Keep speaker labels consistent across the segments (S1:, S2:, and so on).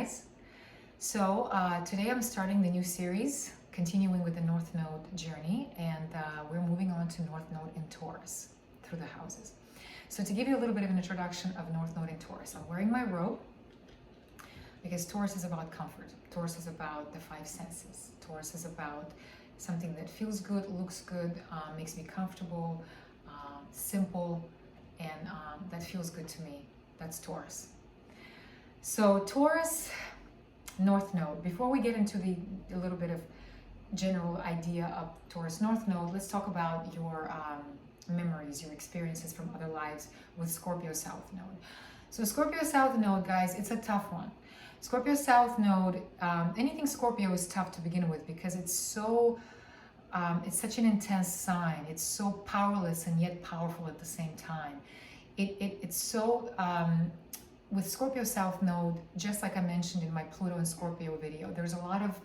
S1: guys. So today I'm starting the new series, continuing with the North Node journey, and we're moving on to North Node in Taurus through the houses. So to give you a little bit of an introduction of North Node in Taurus, I'm wearing my robe because Taurus is about comfort. Taurus is about the five senses. Taurus is about something that feels good, looks good, makes me comfortable, simple, and that feels good to me. That's Taurus. So Taurus, North Node. Before we get into a little bit of general idea of Taurus North Node, let's talk about your memories, your experiences from other lives with Scorpio South Node. So Scorpio South Node, guys, it's a tough one. Scorpio South Node, anything Scorpio is tough to begin with because it's so, it's such an intense sign. It's so powerless and yet powerful at the same time. It's so, with Scorpio South Node, just like I mentioned in my Pluto and Scorpio video, there's a lot of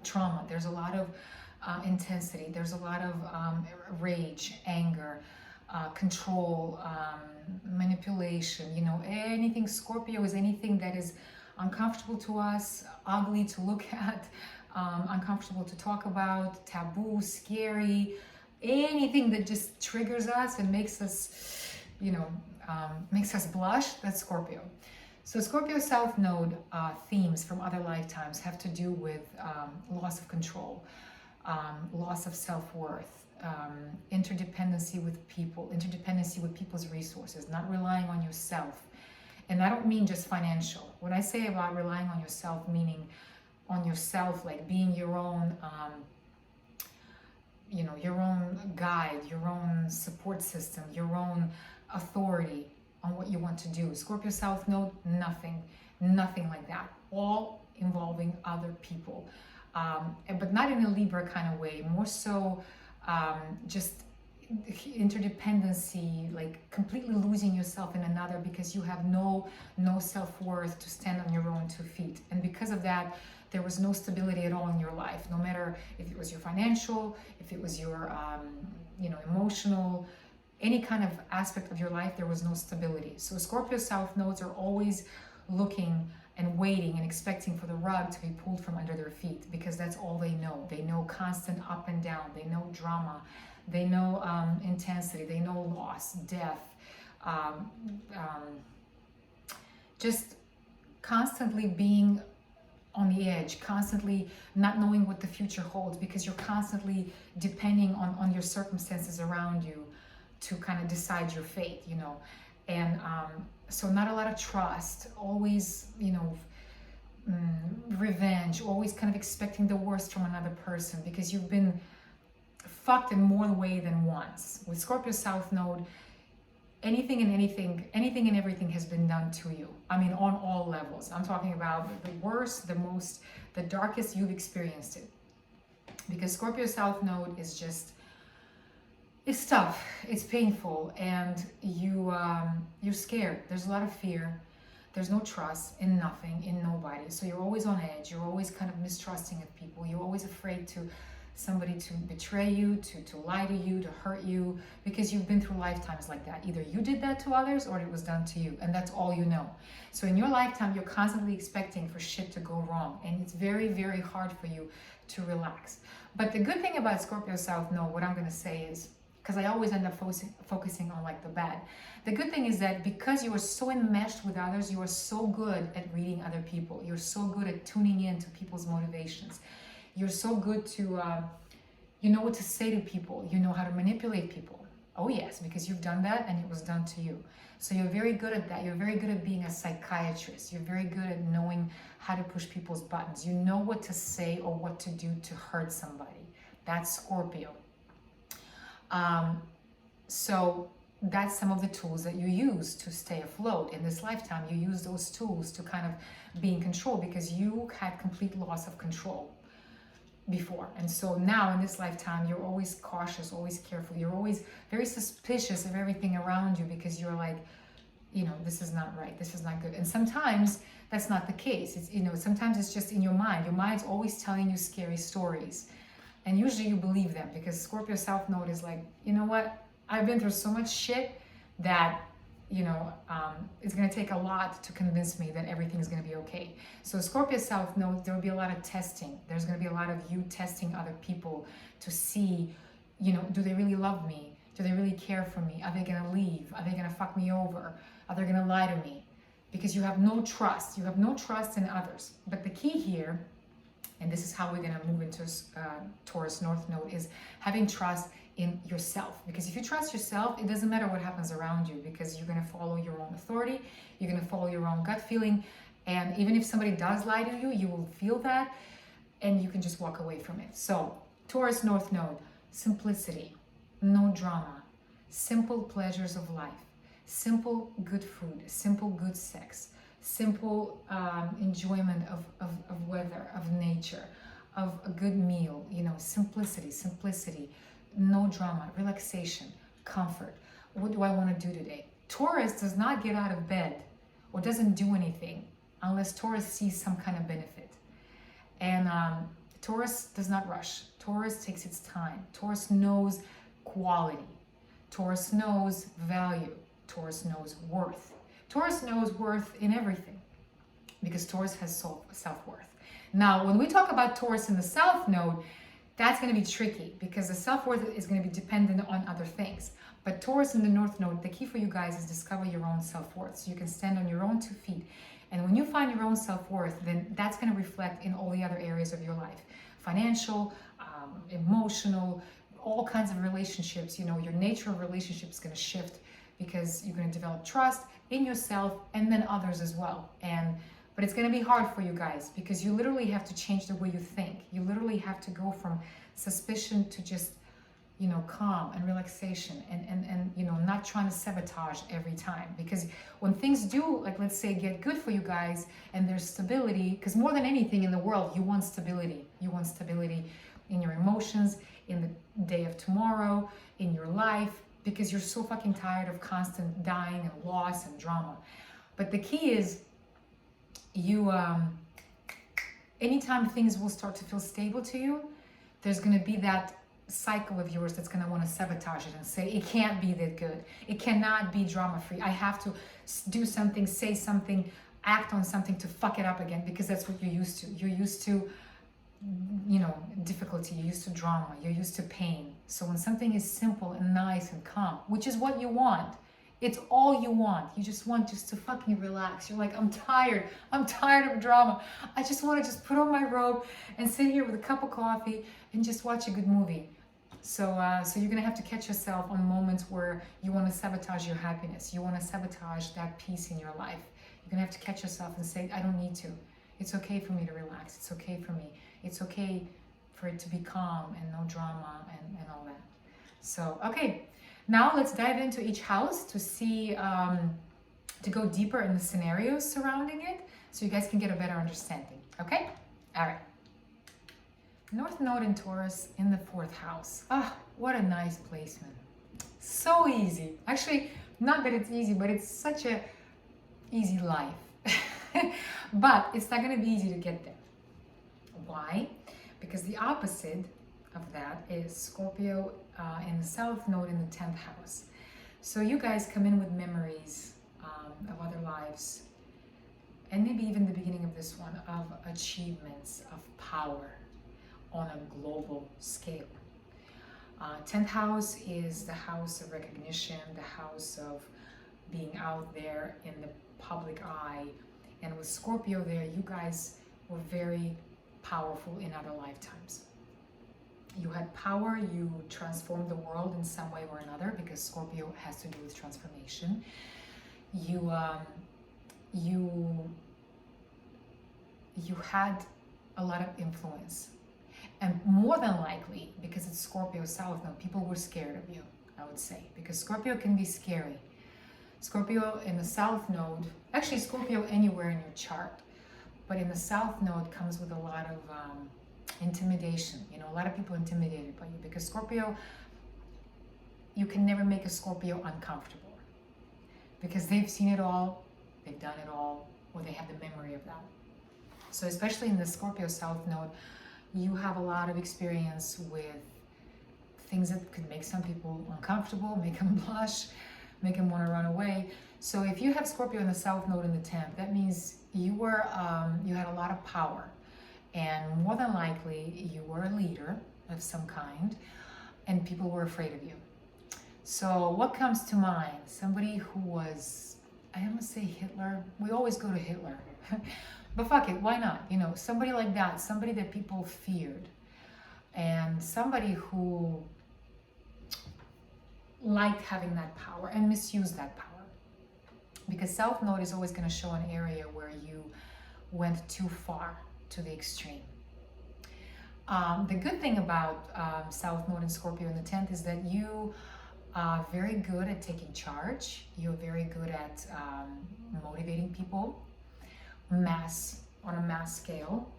S1: trauma, there's a lot of intensity, there's a lot of rage, anger, control, manipulation, you know, anything Scorpio is anything that is uncomfortable to us, ugly to look at, uncomfortable to talk about, taboo, scary, anything that just triggers us and makes us, you know, makes us blush, that's Scorpio. So Scorpio South Node themes from other lifetimes have to do with loss of control, loss of self-worth, interdependency with people, interdependency with people's resources, not relying on yourself. And I don't mean just financial. When I say about relying on yourself, meaning on yourself, like being your own, you know, your own guide, your own support system, your own authority on what you want to do. Scorpio South Node, nothing like that. All involving other people, but not in a Libra kind of way. More so, just interdependency, like completely losing yourself in another because you have no self-worth to stand on your own 2 feet, and because of that there was no stability at all in your life, no matter if it was your financial, if it was your you know, emotional, any kind of aspect of your life, there was no stability. So Scorpio South Nodes are always looking and waiting and expecting for the rug to be pulled from under their feet because that's all they know. They know constant up and down, they know drama, they know intensity, they know loss, death, just constantly being on the edge, constantly not knowing what the future holds because you're constantly depending on your circumstances around you to kind of decide your fate, you know. And so not a lot of trust, always, you know, revenge, always kind of expecting the worst from another person because you've been fucked in more ways than once. With Scorpio South Node, anything and everything has been done to you. I mean, on all levels. I'm talking about the worst, the most, the darkest you've experienced it. Because Scorpio South Node is just, it's tough, it's painful, and you're scared. There's a lot of fear. There's no trust in nothing, in nobody. So you're always on edge. You're always kind of mistrusting of people. You're always afraid to somebody to betray you, to lie to you, to hurt you, because you've been through lifetimes like that. Either you did that to others or it was done to you, and that's all you know. So in your lifetime, you're constantly expecting for shit to go wrong, and it's very, very hard for you to relax. But the good thing about Scorpio South Node, what I'm going to say is, because I always end up focusing on like the bad. The good thing is that because you are so enmeshed with others, you are so good at reading other people. You're so good at tuning in to people's motivations. You're so good to, you know what to say to people. You know how to manipulate people. Oh yes, because you've done that and it was done to you. So you're very good at that. You're very good at being a psychiatrist. You're very good at knowing how to push people's buttons. You know what to say or what to do to hurt somebody. That's Scorpio. So that's some of the tools that you use to stay afloat. In this lifetime, you use those tools to kind of be in control because you had complete loss of control before. And so now in this lifetime, you're always cautious, always careful. You're always very suspicious of everything around you because you're like, you know, this is not right. This is not good. And sometimes that's not the case. It's, you know, sometimes it's just in your mind. Your mind's always telling you scary stories. And usually you believe them because Scorpio South Node is like, you know what? I've been through so much shit that it's going to take a lot to convince me that everything is going to be okay. So Scorpio South Node, there will be a lot of testing. There's going to be a lot of you testing other people to see, do they really love me? Do they really care for me? Are they going to leave? Are they going to fuck me over? Are they going to lie to me? Because you have no trust. You have no trust in others. But the key here, and this is how we're going to move into Taurus North Node, is having trust in yourself. Because if you trust yourself, it doesn't matter what happens around you, because you're going to follow your own authority. You're going to follow your own gut feeling. And even if somebody does lie to you, you will feel that and you can just walk away from it. So Taurus North Node, simplicity, no drama, simple pleasures of life, simple good food, simple good sex, simple enjoyment of weather, of nature, of a good meal, simplicity, no drama, relaxation, comfort. What do I want to do today? Taurus does not get out of bed or doesn't do anything unless Taurus sees some kind of benefit. And Taurus does not rush. Taurus takes its time. Taurus knows quality. Taurus knows value. Taurus knows worth. Taurus knows worth in everything because Taurus has self-worth. Now, when we talk about Taurus in the South Node, that's going to be tricky because the self-worth is going to be dependent on other things. But Taurus in the North Node, the key for you guys is discover your own self-worth. So you can stand on your own 2 feet. And when you find your own self-worth, then that's going to reflect in all the other areas of your life. Financial, emotional, all kinds of relationships. Your nature of relationship is going to shift because you're going to develop trust in yourself and then others as well. But it's going to be hard for you guys because you literally have to change the way you think. You literally have to go from suspicion to just, calm and relaxation and not trying to sabotage every time. Because when things do, like, let's say, get good for you guys and there's stability, because more than anything in the world, you want stability. You want stability in your emotions, in the day of tomorrow, in your life, because you're so fucking tired of constant dying and loss and drama. But the key is anytime things will start to feel stable to you, there's going to be that cycle of yours that's going to want to sabotage it and say, it can't be that good. It cannot be drama free. I have to do something, say something, act on something to fuck it up again, because that's what you're used to. You're used to, difficulty. You're used to drama. You're used to pain. So when something is simple and nice and calm, which is what you want, it's all you want. You just want to fucking relax. You're like, I'm tired of drama. I just want to just put on my robe and sit here with a cup of coffee and just watch a good movie. So you're going to have to catch yourself on moments where you want to sabotage your happiness. You want to sabotage that peace in your life. You're going to have to catch yourself and say, I don't need to. It's okay for me to relax. It's okay for me. It's okay for it to be calm and no drama and all that. So, okay. Now let's dive into each house to see, to go deeper in the scenarios surrounding it so you guys can get a better understanding. Okay? All right. North Node in Taurus in the 4th house. Ah, what a nice placement. So easy. Actually, not that it's easy, but it's such a easy life. But it's not going to be easy to get there. Why? Because the opposite of that is Scorpio in the South Node in the 10th house. So you guys come in with memories of other lives, and maybe even the beginning of this one, of achievements, of power on a global scale. 10th house is the house of recognition, the house of being out there in the public eye. And with Scorpio there, you guys were very powerful in other lifetimes. You had power, you transformed the world in some way or another, because Scorpio has to do with transformation. You had a lot of influence. And more than likely, because it's Scorpio South Node, people were scared of you, I would say, because Scorpio can be scary. Scorpio in the South Node, actually Scorpio anywhere in your chart, but in the South Node comes with a lot of intimidation. A lot of people intimidated by you, because Scorpio, you can never make a Scorpio uncomfortable, because they've seen it all, they've done it all, or they have the memory of that. So especially in the Scorpio South Node, you have a lot of experience with things that could make some people uncomfortable, make them blush, make him want to run away. So if you have Scorpio in the South Node in the 10th, that means you were you had a lot of power, and more than likely you were a leader of some kind, and people were afraid of you. So what comes to mind? Somebody who was, I don't want to say Hitler. We always go to Hitler. But fuck it, why not? You know, somebody like that, somebody that people feared, and somebody who liked having that power and misused that power. Because South Node is always going to show an area where you went too far to the extreme. The good thing about South Node and Scorpio in the 10th is that you are very good at taking charge. You're very good at motivating people on a mass scale,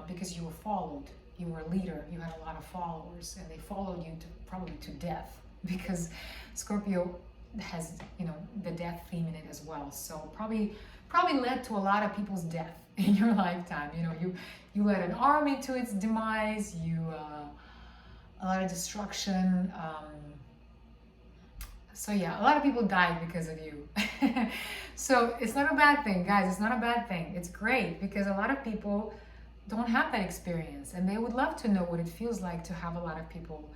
S1: because you were followed. You were a leader. You had a lot of followers, and they followed you probably to death, because Scorpio has, you know, the death theme in it as well. So probably led to a lot of people's death in your lifetime. You know, you led an army to its demise. A lot of destruction. So yeah, a lot of people died because of you. So it's not a bad thing, guys. It's not a bad thing. It's great, because a lot of people don't have that experience, and they would love to know what it feels like to have a lot of people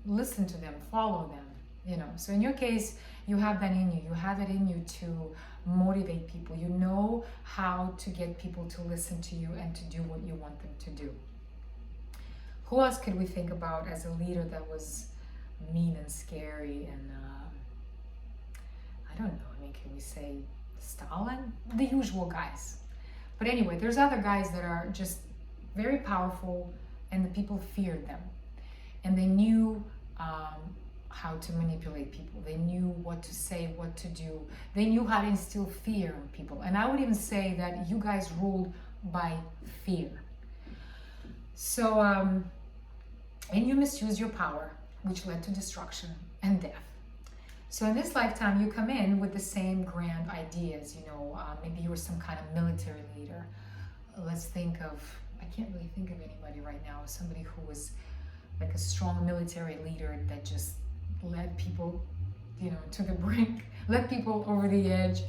S1: listen to them, follow them, you know. So in your case, you have that in you. You have it in you to motivate people. You know how to get people to listen to you and to do what you want them to do. Who else could we think about as a leader that was mean and scary? And I don't know, I mean, can we say Stalin? The usual guys. But anyway, there's other guys that are just very powerful, and the people feared them. And they knew how to manipulate people. They knew what to say, what to do. They knew how to instill fear in people. And I would even say that you guys ruled by fear. So, and you misused your power, which led to destruction and death. So in this lifetime, you come in with the same grand ideas. You know, maybe you were some kind of military leader. Let's think of, I can't really think of anybody right now, somebody who was like a strong military leader that just led people, you know, to the brink, led people over the edge.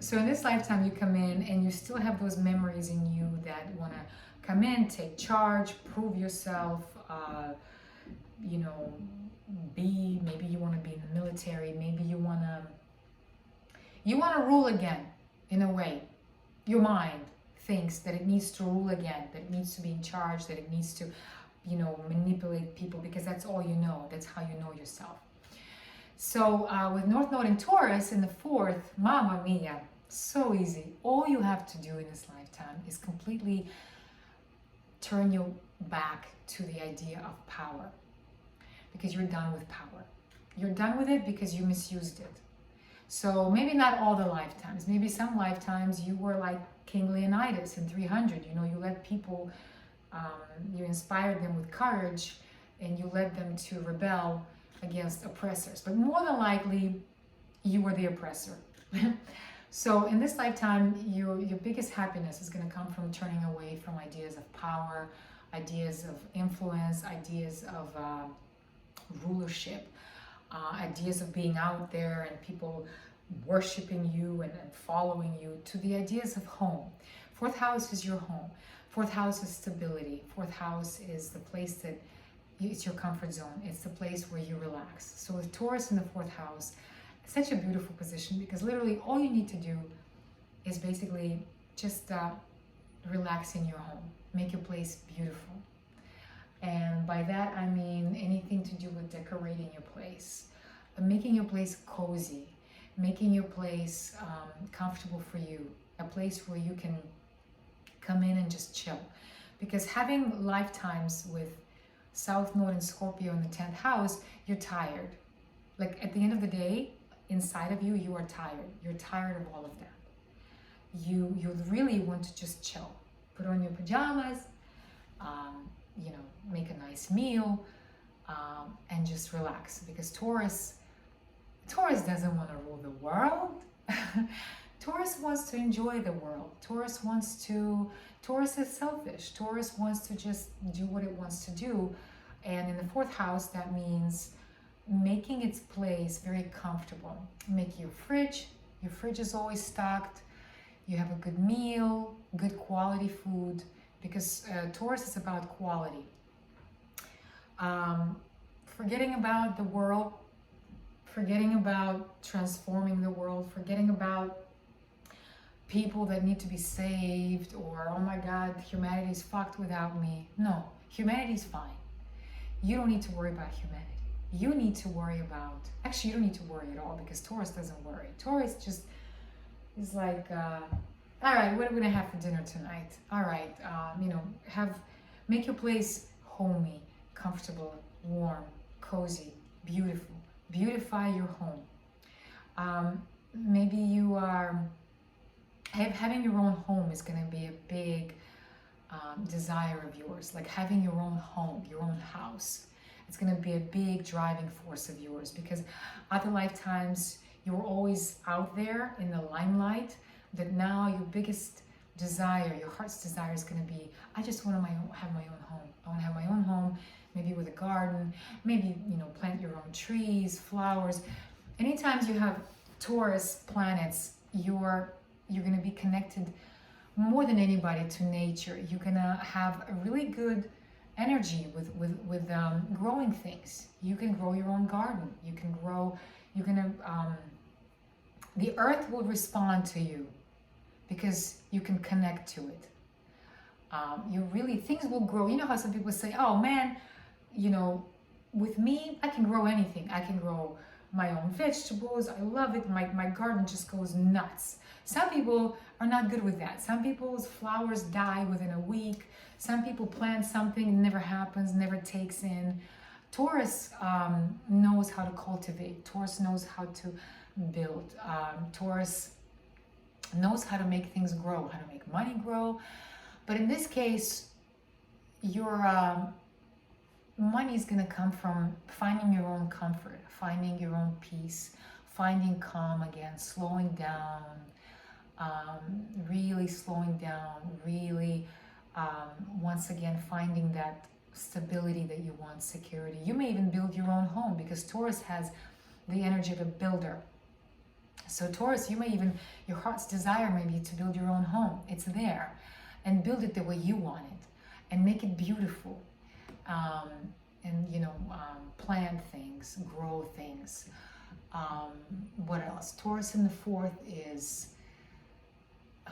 S1: So in this lifetime, you come in and you still have those memories in you that want to come in, take charge, prove yourself, you know, maybe you want to be in the military, maybe you want to rule again, in a way. Your mind thinks that it needs to rule again, that it needs to be in charge, that it needs to, you know, manipulate people, because that's all you know. That's how you know yourself. So with North Node in Taurus in the 4th, Mamma Mia, so easy. All you have to do in this lifetime is completely turn your back to the idea of power, because you're done with power. You're done with it because you misused it. So maybe not all the lifetimes. Maybe some lifetimes you were like King Leonidas in 300. You know, you let people, you inspired them with courage, and you led them to rebel against oppressors. But more than likely, you were the oppressor. So in this lifetime, your biggest happiness is going to come from turning away from ideas of power, ideas of influence, ideas of rulership, ideas of being out there and people worshiping you and following you, to the ideas of home. 4th house is your home. 4th house is stability. 4th house is the place that it's your comfort zone. It's the place where you relax. So with Taurus in the 4th house, it's such a beautiful position, because literally all you need to do is basically just relax in your home. Make your place beautiful. And by that, I mean anything to do with decorating your place, making your place cozy, making your place comfortable for you, a place where you can come in and just chill. Because having lifetimes with South Node and Scorpio in the 10th house, you're tired. Like at the end of the day, inside of you, you are tired. You're tired of all of that. You really want to just chill. Put on your pajamas, you know, make a nice meal, and just relax. Because Taurus doesn't want to rule the world. Taurus wants to enjoy the world. Taurus is selfish. Taurus wants to just do what it wants to do. And in the 4th house, that means making its place very comfortable. Make your fridge is always stocked. You have a good meal, good quality food, because Taurus is about quality. Forgetting about the world, forgetting about transforming the world, forgetting about people that need to be saved, or oh my God, humanity's fucked without me. No, humanity's fine. You don't need to worry about humanity. You need to worry about, actually, you don't need to worry at all, because Taurus doesn't worry. Taurus just is like, all right, what are we gonna have for dinner tonight? All right, make your place homey, comfortable, warm, cozy, beautiful. Beautify your home. Maybe you are having your own home is going to be a big desire of yours. Like having your own home, your own house. It's going to be a big driving force of yours, because other lifetimes you were always out there in the limelight. That now your biggest desire, your heart's desire, is going to be, I just want to have my own home. I want to have my own home. Maybe with a garden, maybe, plant your own trees, flowers. Anytime you have Taurus planets, you're going to be connected more than anybody to nature. You're going to have a really good energy with growing things. You can grow your own garden. The earth will respond to you because you can connect to it. Things will grow. You know how some people say, oh man, with me, I can grow anything. I can grow my own vegetables. I love it. My garden just goes nuts. Some people are not good with that. Some people's flowers die within a week. Some people plant something and never happens, never takes in. Taurus knows how to cultivate. Taurus knows how to build. Taurus knows how to make things grow, how to make money grow. But in this case, your money is going to come from finding your own comfort, finding your own peace, finding calm again, slowing down, really slowing down, really, once again, finding that stability that you want, security. You may even build your own home, because Taurus has the energy of a builder. So Taurus, your heart's desire may be to build your own home. It's there. And build it the way you want it. And make it beautiful. Plant things, grow things. What else? Taurus in the fourth is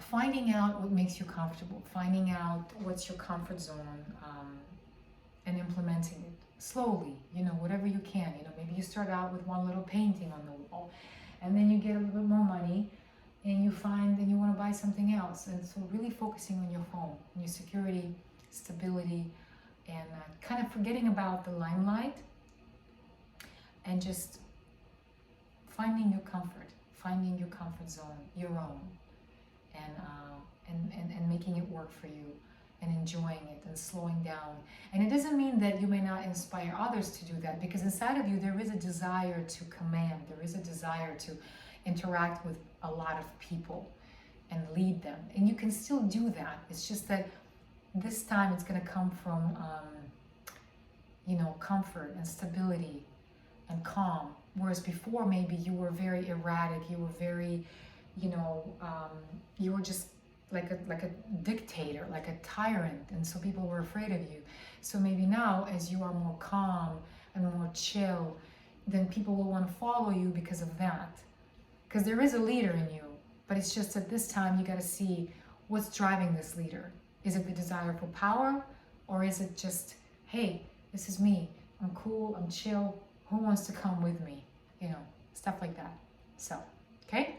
S1: finding out what makes you comfortable, finding out what's your comfort zone, and implementing it slowly, whatever you can. Maybe you start out with one little painting on the wall, and then you get a little bit more money, and you find that you want to buy something else. And so really focusing on your home, your security, stability, and kind of forgetting about the limelight, and just finding your comfort zone, your own, and making it work for you, and enjoying it, and slowing down. And it doesn't mean that you may not inspire others to do that, because inside of you there is a desire to command, there is a desire to interact with a lot of people and lead them. And you can still do that. It's just that this time it's going to come from comfort and stability and calm, whereas before maybe you were very erratic, you were very you were just like a dictator, like a tyrant, and so people were afraid of you. So maybe now, as you are more calm and more chill, then people will want to follow you because of that, because there is a leader in you. But it's just that this time you got to see what's driving this leader. Is it the desire for power, or is it just, hey, this is me, I'm cool, I'm chill, who wants to come with me? Stuff like that. So, okay?